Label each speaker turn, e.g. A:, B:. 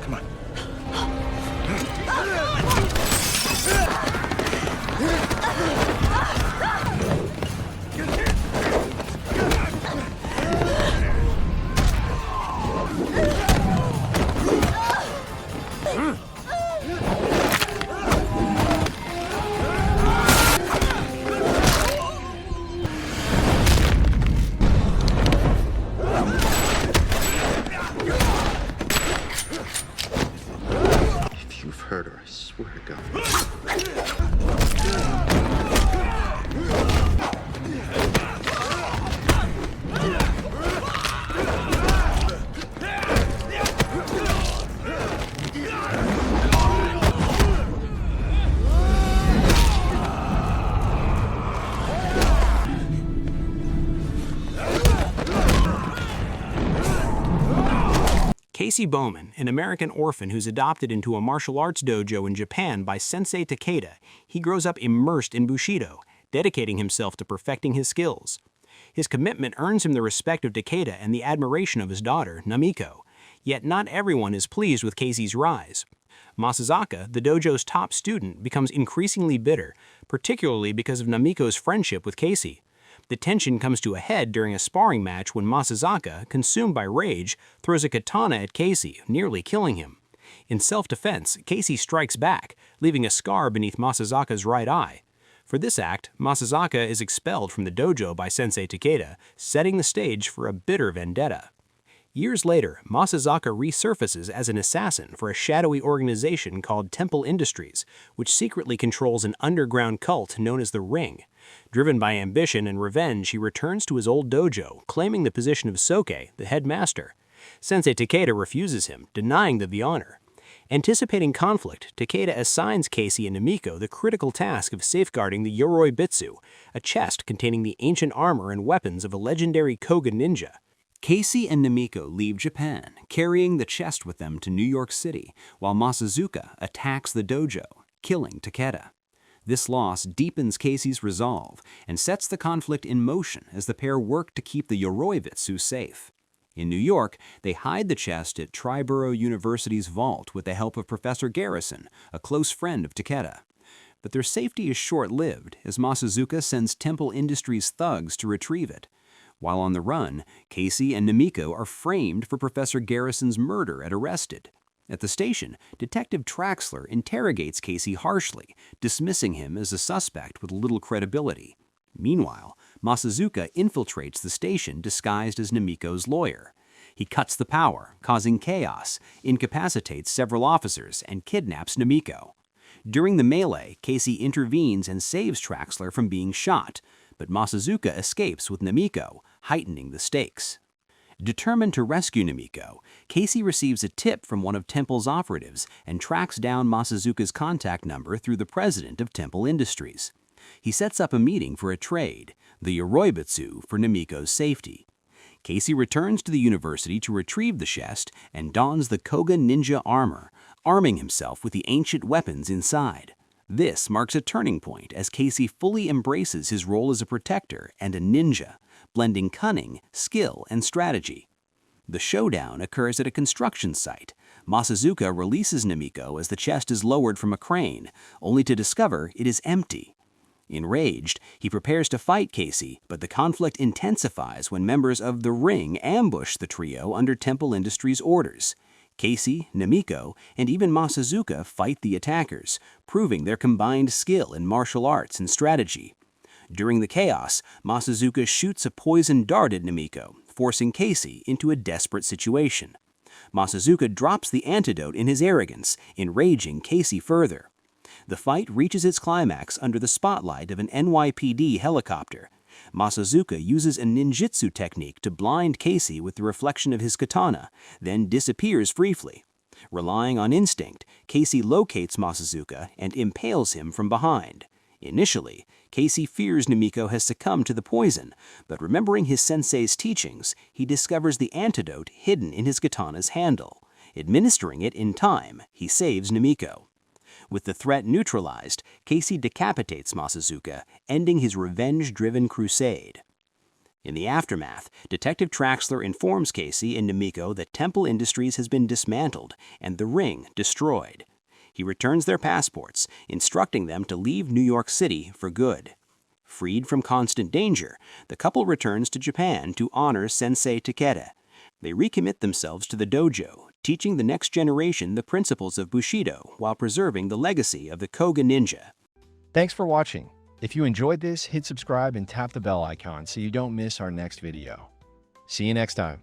A: Come on.
B: If you've hurt her, I swear to God.
C: Casey Bowman, an American orphan who's adopted into a martial arts dojo in Japan by Sensei Takeda, he grows up immersed in Bushido, dedicating himself to perfecting his skills. His commitment earns him the respect of Takeda and the admiration of his daughter, Namiko. Yet not everyone is pleased with Casey's rise. Masazaka, the dojo's top student, becomes increasingly bitter, particularly because of Namiko's friendship with Casey. The tension comes to a head during a sparring match when Masazaka, consumed by rage, throws a katana at Casey, nearly killing him. In self-defense, Casey strikes back, leaving a scar beneath Masazaka's right eye. For this act, Masazaka is expelled from the dojo by Sensei Takeda, setting the stage for a bitter vendetta. Years later, Masazaka resurfaces as an assassin for a shadowy organization called Temple Industries, which secretly controls an underground cult known as the Ring. Driven by ambition and revenge, he returns to his old dojo, claiming the position of Soke, the headmaster. Sensei Takeda refuses him, denying the honor. Anticipating conflict, Takeda assigns Casey and Namiko the critical task of safeguarding the Yoroi Bitsu, a chest containing the ancient armor and weapons of a legendary Koga ninja. Casey and Namiko leave Japan, carrying the chest with them to New York City, while Masazuka attacks the dojo, killing Takeda. This loss deepens Casey's resolve and sets the conflict in motion as the pair work to keep the Yoroibitsu safe. In New York, they hide the chest at Triborough University's vault with the help of Professor Garrison, a close friend of Takeda. But their safety is short-lived as Masazuka sends Temple Industries thugs to retrieve it. While on the run, Casey and Namiko are framed for Professor Garrison's murder at Arrested. At the station, Detective Traxler interrogates Casey harshly, dismissing him as a suspect with little credibility. Meanwhile, Masazuka infiltrates the station disguised as Namiko's lawyer. He cuts the power, causing chaos, incapacitates several officers, and kidnaps Namiko. During the melee, Casey intervenes and saves Traxler from being shot, but Masazuka escapes with Namiko, heightening the stakes. Determined to rescue Namiko, Casey receives a tip from one of Temple's operatives and tracks down Masazuka's contact number through the president of Temple Industries. He sets up a meeting for a trade, the Yoroibitsu, for Namiko's safety. Casey returns to the university to retrieve the chest and dons the Koga ninja armor, arming himself with the ancient weapons inside. This marks a turning point as Casey fully embraces his role as a protector and a ninja, blending cunning, skill, and strategy. The showdown occurs at a construction site. Masazuka releases Namiko as the chest is lowered from a crane, only to discover it is empty. Enraged, he prepares to fight Casey, but the conflict intensifies when members of the Ring ambush the trio under Temple Industries' orders. Casey, Namiko, and even Masazuka fight the attackers, proving their combined skill in martial arts and strategy. During the chaos, Masazuka shoots a poison dart at Namiko, forcing Casey into a desperate situation. Masazuka drops the antidote in his arrogance, enraging Casey further. The fight reaches its climax under the spotlight of an NYPD helicopter. Masazuka uses a ninjutsu technique to blind Casey with the reflection of his katana, then disappears briefly. Relying on instinct, Casey locates Masazuka and impales him from behind. Initially, Casey fears Namiko has succumbed to the poison, but remembering his sensei's teachings, he discovers the antidote hidden in his katana's handle. Administering it in time, he saves Namiko. With the threat neutralized, Casey decapitates Masazuka, ending his revenge-driven crusade. In the aftermath, Detective Traxler informs Casey and Namiko that Temple Industries has been dismantled and the ring destroyed. He returns their passports, instructing them to leave New York City for good. Freed from constant danger, the couple returns to Japan to honor Sensei Takeda. They recommit themselves to the dojo, teaching the next generation the principles of Bushido while preserving the legacy of the Koga ninja.
A: Thanks for watching. If you enjoyed this, hit subscribe and tap the bell icon so you don't miss our next video. See you next time.